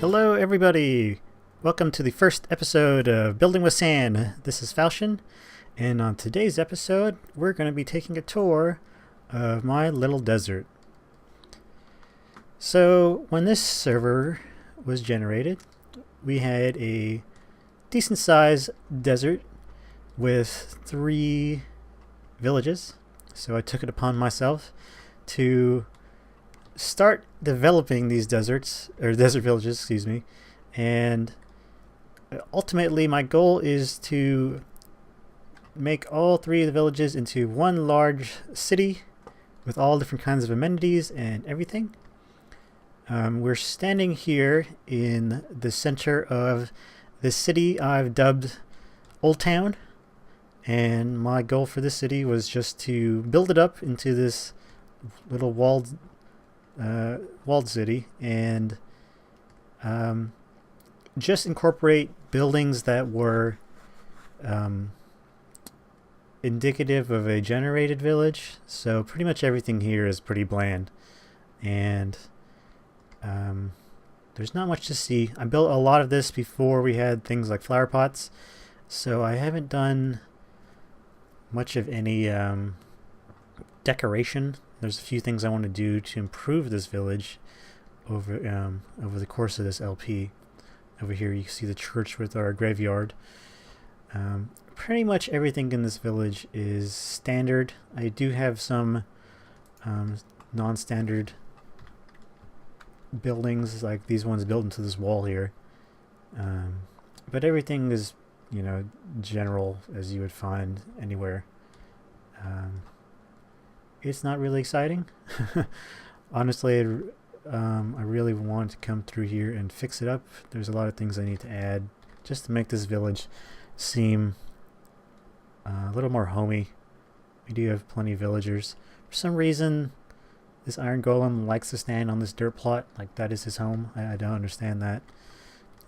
Hello everybody! Welcome to the first episode of Building with Sand. This is Falchion, and on today's episode we're going to be taking a tour of my little desert. So when this server was generated, we had a decent sized desert with 3 villages. So I took it upon myself to start developing these desert villages, excuse me, and ultimately my goal is to make all 3 of the villages into one large city with all different kinds of amenities and everything. We're standing here in the center of the city I've dubbed Old Town, and my goal for this city was just to build it up into this little walled city and just incorporate buildings that were indicative of a generated village. So pretty much everything here is pretty bland, and there's not much to see. I built a lot of this before we had things like flower pots, so I haven't done much of any decoration. There's a few things I want to do to improve this village over the course of this LP. Over here you can see the church with our graveyard. Pretty much everything in this village is standard. I do have some non-standard buildings, like these ones built into this wall here. But everything is, general as you would find anywhere. It's not really exciting. Honestly, I really want to come through here and fix it up. There's a lot of things I need to add just to make this village seem a little more homey. We do have plenty of villagers. For some reason, this iron golem likes to stand on this dirt plot like that is his home. I don't understand that.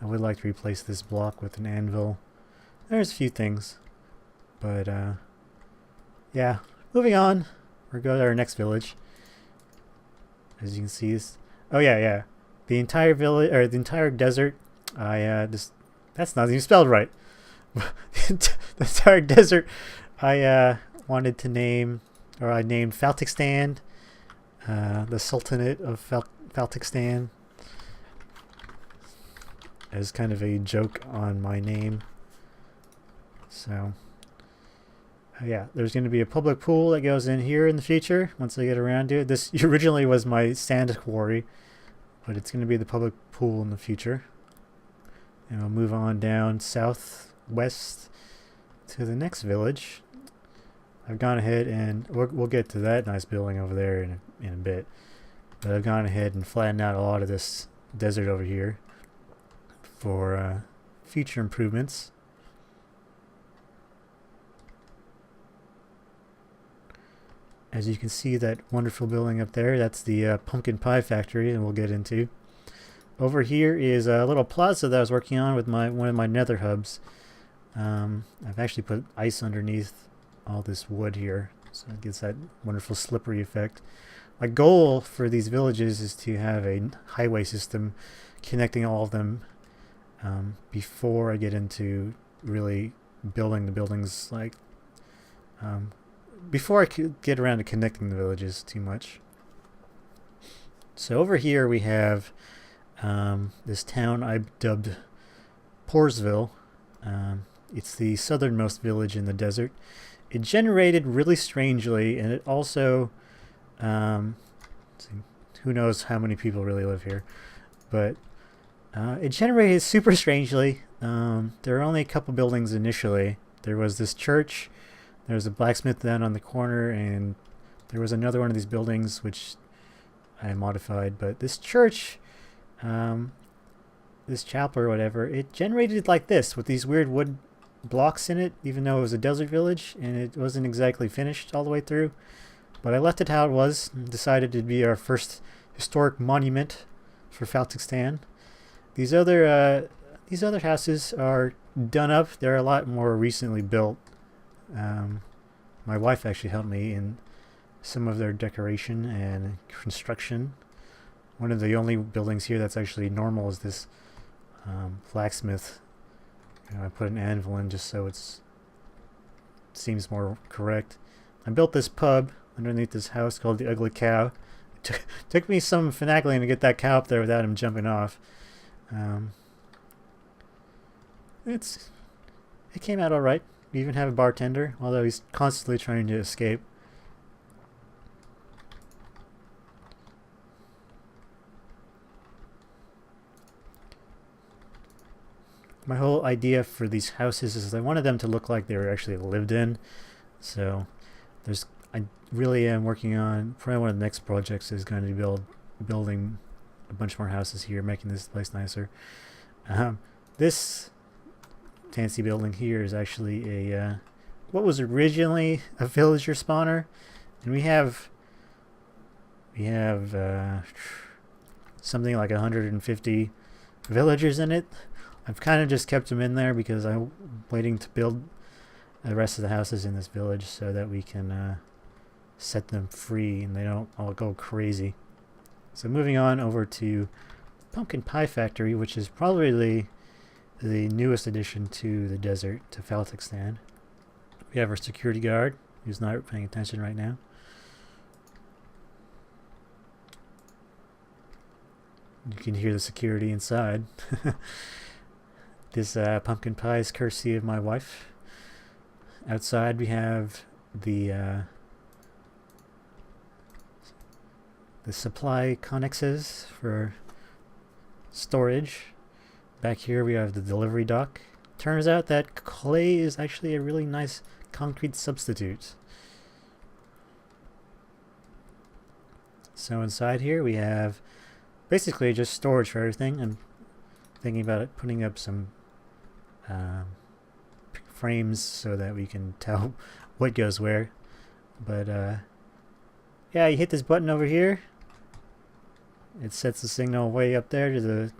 I would like to replace this block with an anvil. There's a few things, but yeah. Moving on. We're going to our next village. As you can see, this. Oh yeah. The entire village, or the entire desert. That's not even spelled right. The entire desert. I wanted to name, or I named Faltixstan, the Sultanate of Faltixstan, as kind of a joke on my name. So. Yeah, there's going to be a public pool that goes in here in the future once I get around to it. This originally was my sand quarry, but it's going to be the public pool in the future. And we'll move on down southwest to the next village. I've gone ahead and we'll get to that nice building over there in a bit. But I've gone ahead and flattened out a lot of this desert over here for future improvements. As you can see, that wonderful building up there, that's the pumpkin pie factory, and we'll get into. Over here is a little plaza that I was working on with one of my nether hubs. I've actually put ice underneath all this wood here, so it gets that wonderful slippery effect. My goal for these villages is to have a highway system connecting all of them before I get into really building the buildings, like before I could get around to connecting the villages too much. So over here we have this town I dubbed Poorsville. It's the southernmost village in the desert. It generated really strangely, and it also, who knows how many people really live here, but it generated super strangely. There were only a couple buildings initially. There was this church. There was a blacksmith down on the corner, and there was another one of these buildings which I modified. But this church, this chapel or whatever, it generated like this with these weird wood blocks in it, even though it was a desert village and it wasn't exactly finished all the way through. But I left it how it was and decided to be our first historic monument for Faltixstan. These other houses are done up. They're a lot more recently built. My wife actually helped me in some of their decoration and construction. One of the only buildings here that's actually normal is this blacksmith. I put an anvil in just so it seems more correct. I built this pub underneath this house called the Ugly Cow. It took me some finagling to get that cow up there without him jumping off. It came out alright. We even have a bartender, although he's constantly trying to escape. My whole idea for these houses is I wanted them to look like they were actually lived in. So I really am working on, probably one of the next projects is going to be building a bunch more houses here, making this place nicer. This fancy building here is actually what was originally a villager spawner, and we have something like 150 villagers in it. I've kind of just kept them in there because I'm waiting to build the rest of the houses in this village so that we can set them free and they don't all go crazy. So moving on over to Pumpkin Pie Factory, which is probably the newest addition to the desert, to Faltikstan. We have our security guard, who's not paying attention right now. You can hear the security inside. This pumpkin pie is courtesy of my wife. Outside we have the supply connexes for storage. Back here we have the delivery dock. Turns out that clay is actually a really nice concrete substitute. So inside here we have basically just storage for everything. I'm thinking about putting up some frames so that we can tell what goes where. But yeah, you hit this button over here. It sets the signal way up there to the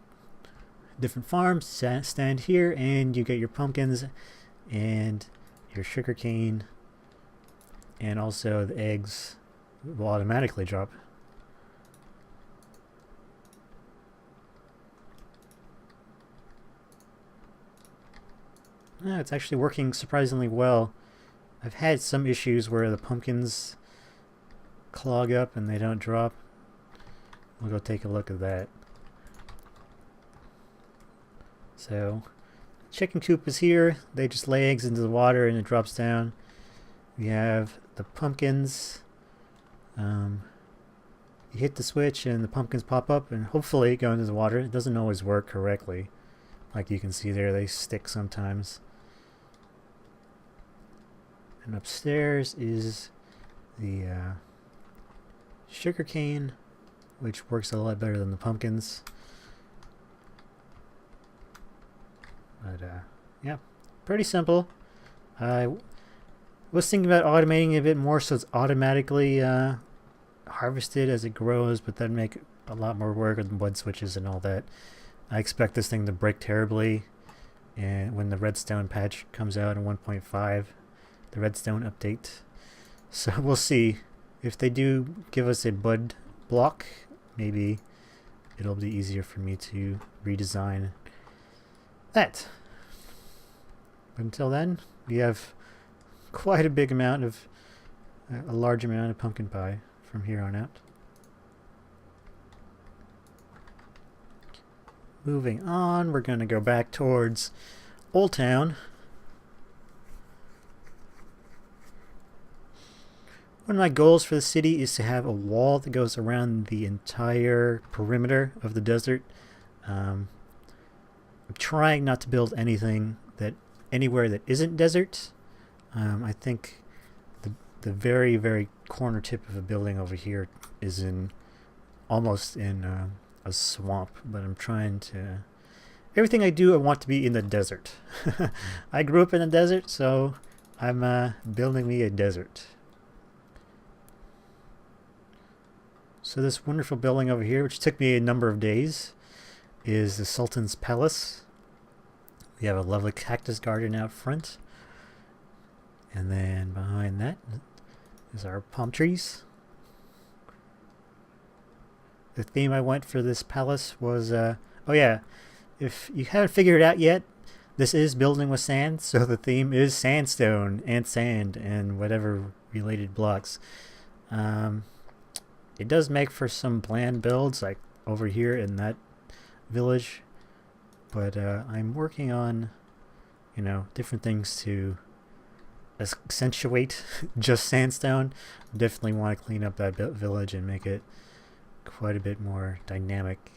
different farms. Stand here and you get your pumpkins and your sugar cane, and also the eggs will automatically drop. It's actually working surprisingly well. I've had some issues where the pumpkins clog up and they don't drop. We'll go take a look at that. So, chicken coop is here. They just lay eggs into the water and it drops down. We have the pumpkins. You hit the switch and the pumpkins pop up and hopefully go into the water. It doesn't always work correctly. Like you can see there, they stick sometimes. And upstairs is the sugar cane, which works a lot better than the pumpkins. But yeah, pretty simple. I was thinking about automating it a bit more so it's automatically harvested as it grows, but that'd make a lot more work with the wood switches and all that. I expect this thing to break terribly, and when the redstone patch comes out in 1.5, the redstone update. So we'll see. If they do give us a bud block, maybe it'll be easier for me to redesign that. But until then, we have quite a big amount of, a large amount of pumpkin pie from here on out. Moving on, we're going to go back towards Old Town. One of my goals for the city is to have a wall that goes around the entire perimeter of the desert. I'm trying not to build anything anywhere that isn't desert. I think the very, very corner tip of a building over here is almost in a swamp, but I'm trying to... Everything I do, I want to be in the desert. I grew up in the desert, so I'm building me a desert. So this wonderful building over here, which took me a number of days, is the Sultans Palace. We have a lovely cactus garden out front. And then behind that is our palm trees. The theme I went for this palace was, oh yeah, if you haven't figured it out yet, this is building with sand, so the theme is sandstone and sand and whatever related blocks. It does make for some bland builds, like over here in that village, but I'm working on, different things to accentuate just sandstone. Definitely want to clean up that village and make it quite a bit more dynamic.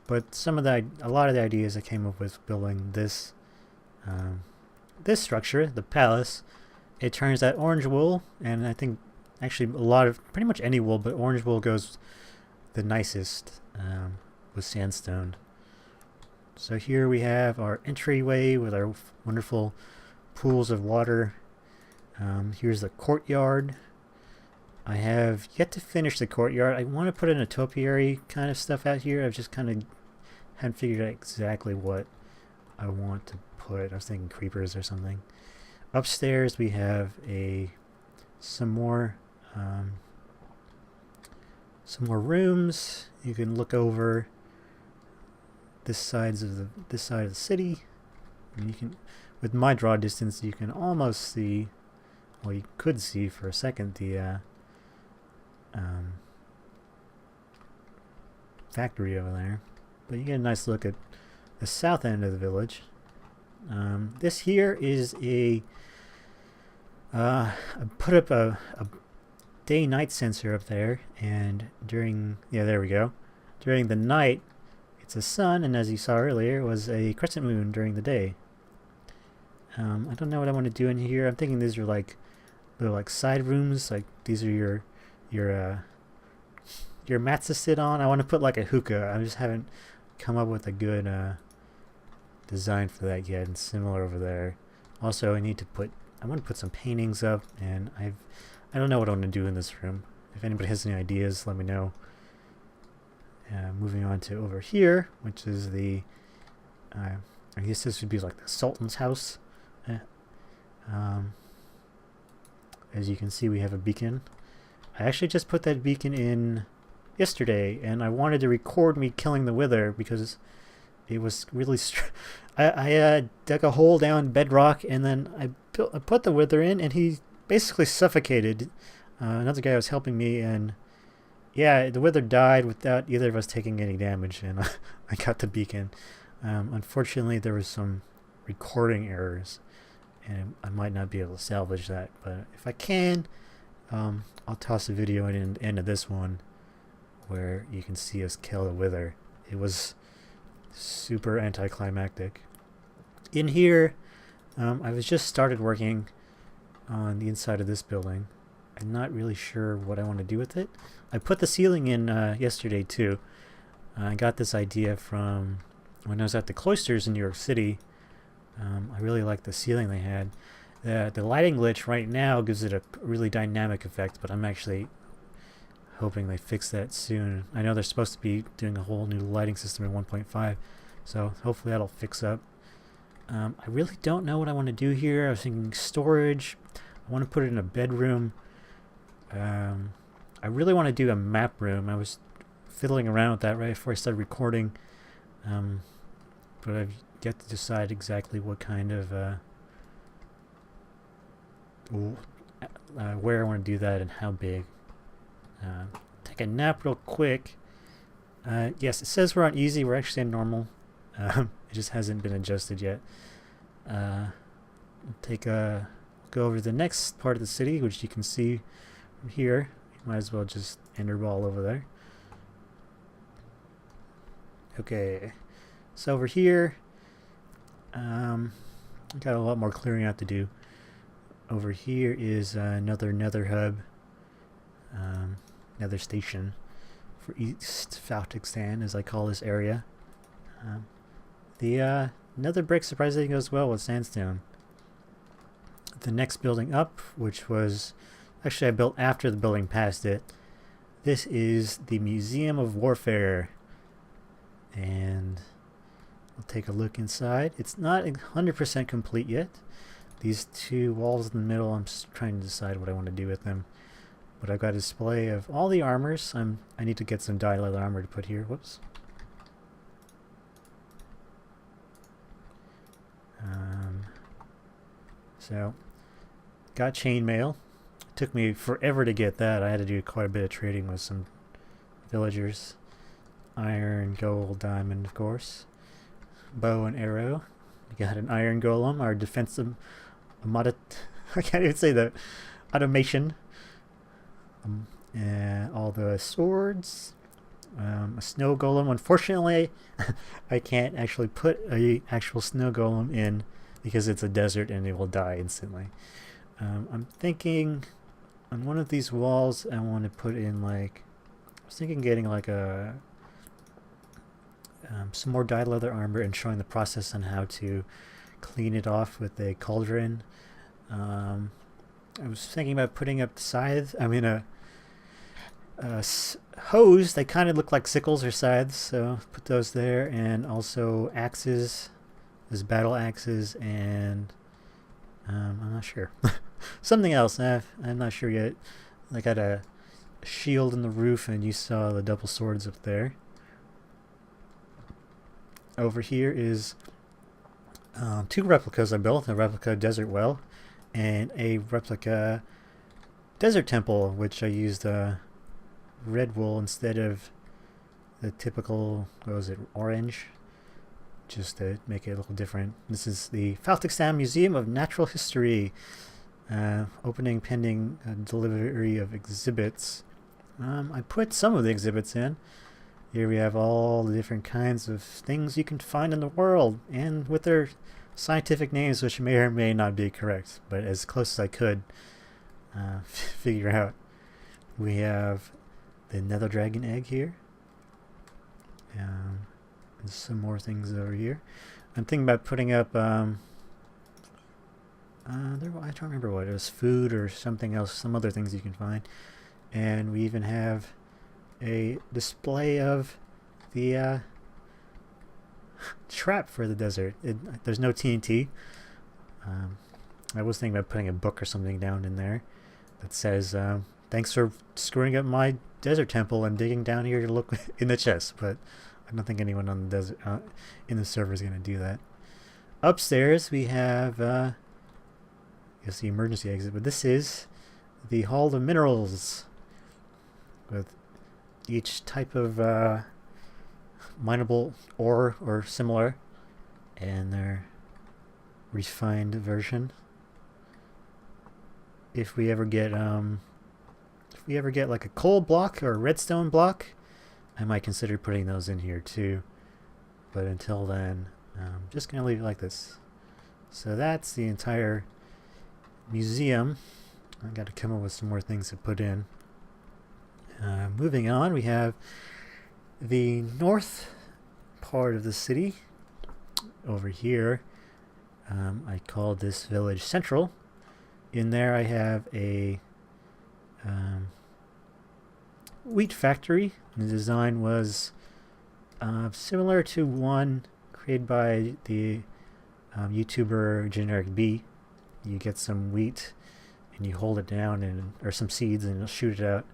But a lot of the ideas I came up with building this structure, the palace, it turns out orange wool, and I think actually pretty much any wool, but orange wool goes the nicest with sandstone. So here we have our entryway with our wonderful pools of water. Here's the courtyard. I have yet to finish the courtyard. I want to put in a topiary kind of stuff out here. I've just kind of hadn't figured out exactly what I want to put. I was thinking creepers or something. Upstairs we have some more rooms. You can look over this side of the city. And you can, with my draw distance, you can almost see, well, you could see for a second the factory over there. But you get a nice look at the south end of the village. This here is I put up a day-night sensor up there, and there we go. During the night, it's a sun, and as you saw earlier, it was a crescent moon during the day. I don't know what I want to do in here. I'm thinking these are like little side rooms. Like these are your mats to sit on. I want to put like a hookah. I just haven't come up with a good design for that yet. And similar over there. Also, I want to put some paintings up, and I don't know what I want to do in this room. If anybody has any ideas, let me know. Moving on to over here, which is I guess this would be like the Sultan's house. As you can see, we have a beacon. I actually just put that beacon in yesterday, and I wanted to record me killing the wither because it was really I dug a hole down bedrock, and then I put the wither in, and he basically suffocated. Another guy was helping me, and yeah, the wither died without either of us taking any damage, and I got the beacon. Unfortunately, there was some recording errors, and I might not be able to salvage that, but if I can, I'll toss a video in the end of this one where you can see us kill the wither. It was super anticlimactic. In here, I was just started working on the inside of this building. I'm not really sure what I want to do with it. I put the ceiling in yesterday too. I got this idea from when I was at the cloisters in New York City. I really like the ceiling they had. The lighting glitch right now gives it a really dynamic effect, but I'm actually hoping they fix that soon. I know they're supposed to be doing a whole new lighting system in 1.5, so hopefully that'll fix up. I really don't know what I want to do here. I was thinking storage. I want to put it in a bedroom. I really want to do a map room. I was fiddling around with that right before I started recording, but I've yet to decide exactly what kind of where I want to do that and how big. Take a nap real quick. Yes, it says we're on easy. We're actually on normal. It just hasn't been adjusted yet. Go over to the next part of the city, which you can see from here. You might as well just enter ball over there. Okay, so over here, got a lot more clearing out to do. Over here is another nether hub, nether station for East Falkistan, as I call this area. The nether brick surprisingly goes well with sandstone. The next building up, which was actually I built after the building past it, this is the Museum of Warfare, and we'll take a look inside. It's not 100% complete yet. These two walls in the middle, I'm just trying to decide what I want to do with them. But I've got a display of all the armors. I need to get some dye leather armor to put here. Whoops. So, got chainmail. Took me forever to get that. I had to do quite a bit of trading with some villagers. Iron, gold, diamond, of course. Bow and arrow. We got an iron golem, our defensive I can't even say the automation. And all the swords. A snow golem. Unfortunately, I can't actually put a actual snow golem in because it's a desert and it will die instantly. I'm thinking on one of these walls I want to put in like, I was thinking getting like a some more dyed leather armor and showing the process on how to clean it off with a cauldron. I was thinking about putting up scythe. I mean a hose. They kind of look like sickles or scythes, so put those there, and also axes. There's battle axes and I'm not sure. Something else. I'm not sure yet. I got a shield in the roof, and you saw the double swords up there. Over here is 2 replicas I built. A replica desert well and a replica desert temple, which I used red wool instead of the typical, what was it, orange, just to make it a little different. This is the Faltikstan Museum of Natural History. Opening pending delivery of exhibits. I put some of the exhibits in. Here we have all the different kinds of things you can find in the world, and with their scientific names, which may or may not be correct, but as close as I could figure out. We have the nether dragon egg here. And some more things over here. I'm thinking about putting up I don't remember what it was, food or something else, some other things you can find. And we even have a display of the trap for the desert. There's no TNT. I was thinking about putting a book or something down in there that says, thanks for screwing up my desert temple and digging down here to look in the chest, but I don't think anyone on the desert in the server is going to do that. Upstairs we have it's the emergency exit, but this is the Hall of Minerals with each type of mineable ore or similar and their refined version. If we ever get like a coal block or a redstone block, I might consider putting those in here too. But until then, I'm just gonna leave it like this. So that's the entire museum. I got to come up with some more things to put in. Moving on, we have the north part of the city over here. I called this village Central. In there I have a wheat factory. The design was similar to one created by the YouTuber Generic B. You get some wheat and you hold it down, or some seeds, and it'll shoot it out.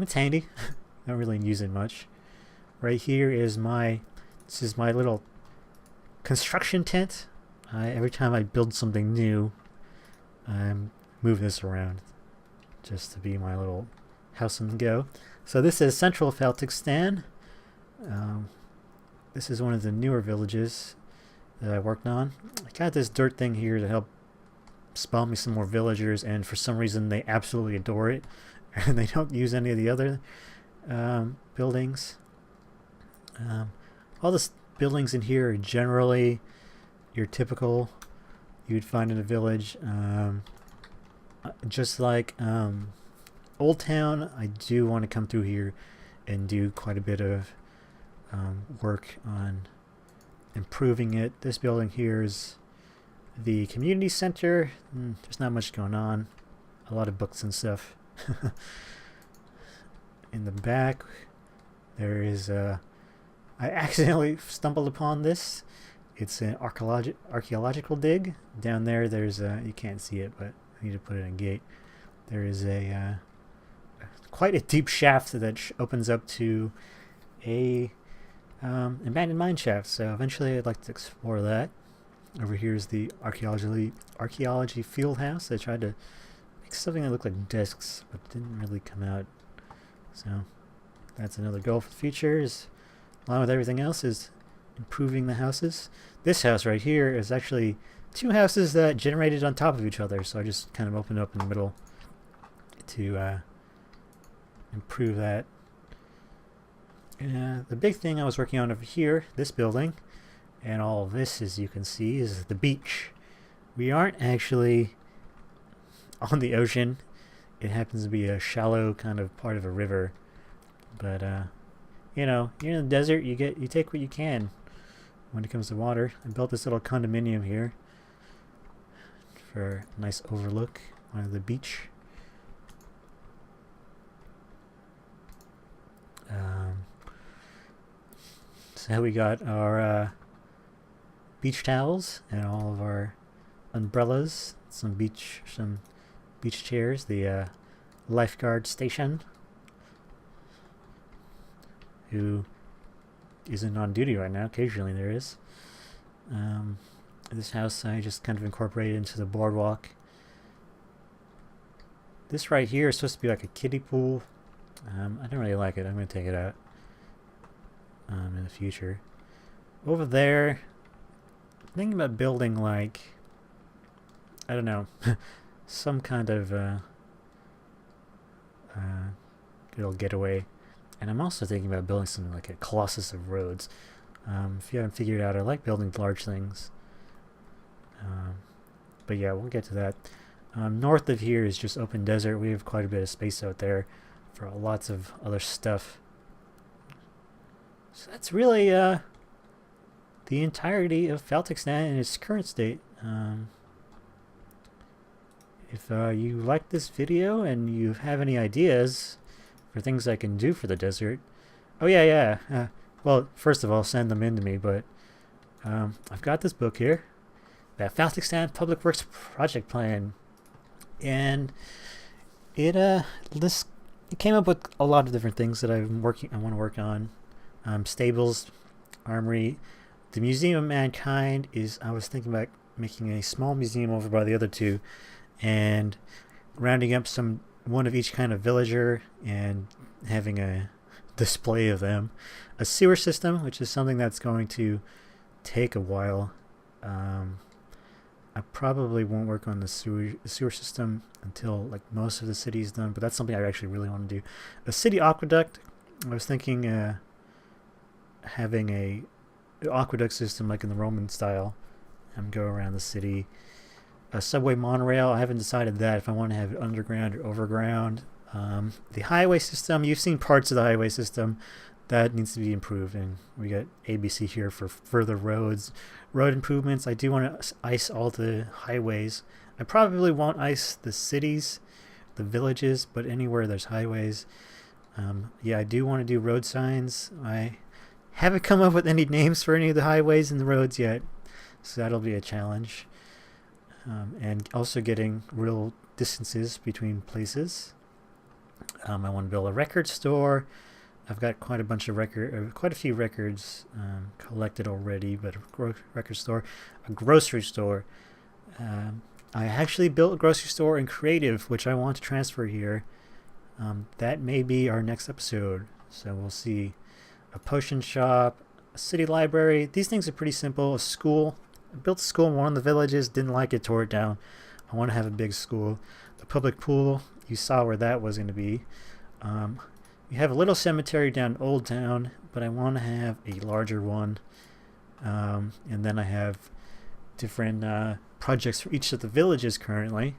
It's handy. Don't really use it much. Right here is this is my little construction tent. Every time I build something new, I move this around just to be my little house on the go. So this is Central Faltikstan. This is one of the newer villages that I worked on. I got this dirt thing here to help spawn me some more villagers, and for some reason they absolutely adore it and they don't use any of the other buildings. All the buildings in here are generally your typical you'd find in a village. Just like Old Town, I do want to come through here and do quite a bit of work on improving it. This building here is the community center. There's not much going on. A lot of books and stuff. In the back, there is I accidentally stumbled upon this. It's an archaeological dig. Down there, there's you can't see it, but I need to put it in a gate. There is a quite a deep shaft that opens up to a abandoned mine shaft. So eventually, I'd like to explore that. Over here is the archaeology field house. I tried to make something that looked like desks, but it didn't really come out. So that's another goal for the future, is, along with everything else, is improving the houses. This house right here is actually two houses that generated on top of each other, so I just kind of opened up in the middle to improve that. The big thing I was working on over here, this building, and all of this, as you can see, is the beach. We aren't actually on the ocean. It happens to be a shallow kind of part of a river, but you know, you're in the desert, you take what you can when it comes to water. I built this little condominium here for a nice overlook on the beach. So we got our beach towels and all of our umbrellas, some beach chairs, the lifeguard station, who isn't on duty right now. Occasionally there is. This house I just kind of incorporated into the boardwalk. This right here is supposed to be like a kiddie pool. I don't really like it. I'm going to take it out in the future. Over there, thinking about building, like, I don't know, some kind of little getaway. And I'm also thinking about building something like a colossus of roads. If you haven't figured out, I like building large things. But yeah, we'll get to that. North of here is just open desert. We have quite a bit of space out there for lots of other stuff. So that's really the entirety of Faltixstan in its current state. If you like this video and you have any ideas for things I can do for the desert, well, first of all, send them in to me, but I've got this book here, the Faltixstan Public Works Project Plan, and it came up with a lot of different things that I want to work on. Stables, armory, the Museum of Mankind I was thinking about making a small museum over by the other two, and rounding up one of each kind of villager and having a display of them. A sewer system, which is something that's going to take a while. I probably won't work on the sewer system until like most of the city is done, but that's something I actually really want to do. A city aqueduct. I was thinking having a aqueduct system like in the Roman style and go around the city. A subway monorail. I haven't decided that if I want to have it underground or overground. The highway system. You've seen parts of the highway system. That needs to be improved, and we got ABC here for further road improvements. I do want to ice all the highways. I probably won't ice the cities, the villages, but anywhere there's highways. I do want to do road signs. I haven't come up with any names for any of the highways and the roads yet, so that'll be a challenge. And also getting real distances between places. I want to build a record store. I've got quite a few records collected already, but a record store, a grocery store. I actually built a grocery store in Creative, which I want to transfer here. That may be our next episode, so we'll see. A potion shop, a city library. These things are pretty simple. A school. I built a school in one of the villages, didn't like it, tore it down. I want to have a big school. The public pool, you saw where that was going to be. We have a little cemetery down Old Town, but I want to have a larger one. And then I have different projects for each of the villages currently.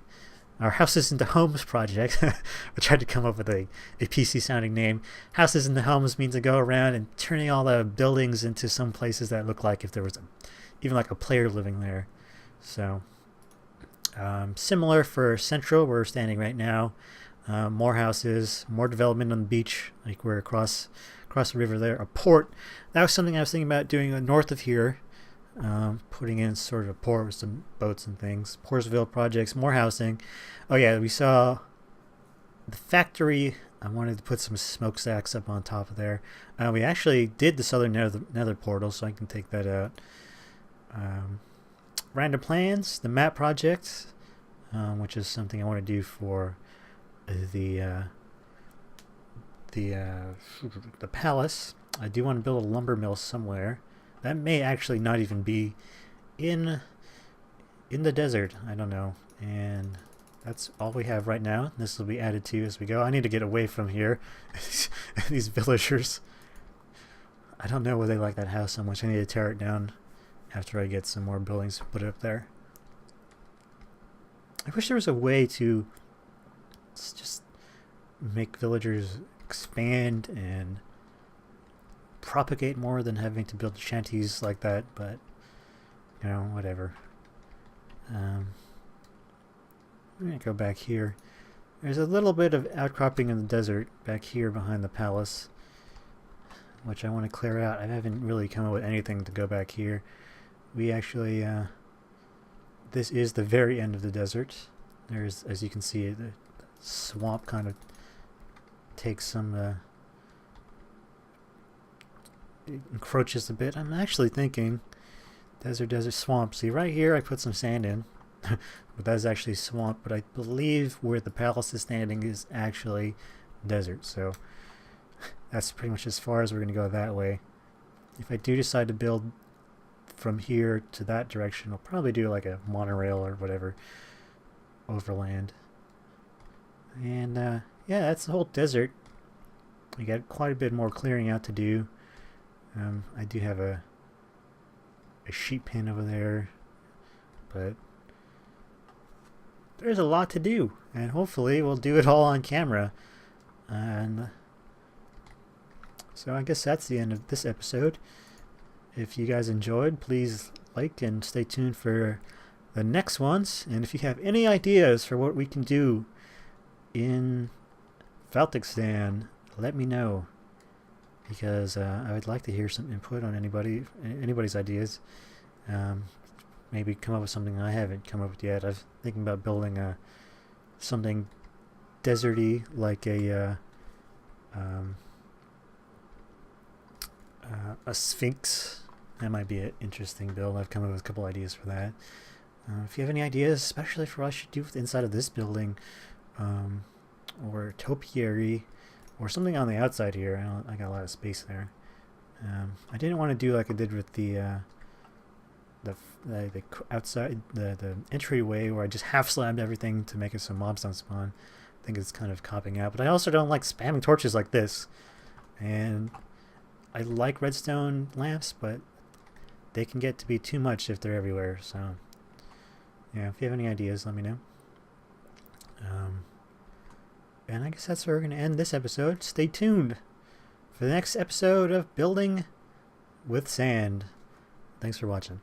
Our Houses into Homes project. I tried to come up with a PC sounding name. Houses into Homes means to go around and turning all the buildings into some places that look like if there was even like a player living there. So similar for Central, where we're standing right now. More houses, more development on the beach, like we're across the river there. A port. That was something I was thinking about doing north of here. Putting in sort of a port with some boats and things. Poorsville projects, more housing. Oh yeah, we saw the factory. I wanted to put some smokestacks up on top of there. We actually did the southern nether portal, so I can take that out. random plans, the map project, which is something I want to do for the palace. I do want to build a lumber mill somewhere. That may actually not even be in the desert. I don't know. And that's all we have right now. This will be added to as we go. I need to get away from here. These villagers. I don't know why they like that house so much. I need to tear it down after I get some more buildings put up there. I wish there was a way to just make villagers expand and propagate more than having to build shanties like that, but you know, whatever. I'm gonna go back here. There's a little bit of outcropping in the desert back here behind the palace, which I want to clear out. I haven't really come up with anything to go back here. We actually, this is the very end of the desert. There's, as you can see, the swamp kind of takes some, it encroaches a bit. I'm actually thinking desert swamp. See, right here I put some sand in, but that's actually swamp. But I believe where the palace is standing is actually desert. So that's pretty much as far as we're going to go that way. If I do decide to build from here to that direction, I'll probably do like a monorail or whatever overland. And yeah, that's the whole desert. We got quite a bit more clearing out to do. I do have a sheep pen over there, but there's a lot to do, and hopefully we'll do it all on camera. And so I guess that's the end of this episode. If you guys enjoyed, please like and stay tuned for the next ones. And if you have any ideas for what we can do in Faltikstan, let me know, because I would like to hear some input on anybody's ideas. Maybe come up with something I haven't come up with yet. I'm thinking about building something deserty, like a sphinx. That might be an interesting build. I've come up with a couple ideas for that. If you have any ideas, especially for what I should do with the inside of this building, or topiary, or something on the outside here. I got a lot of space there. I didn't want to do like I did with the outside, the entryway, where I just half slabbed everything to make it so mobs don't spawn. I think it's kind of copping out, but I also don't like spamming torches like this. And I like redstone lamps, but they can get to be too much if they're everywhere. So yeah, if you have any ideas, let me know. And I guess that's where we're going to end this episode. Stay tuned for the next episode of Building with Sand. Thanks for watching.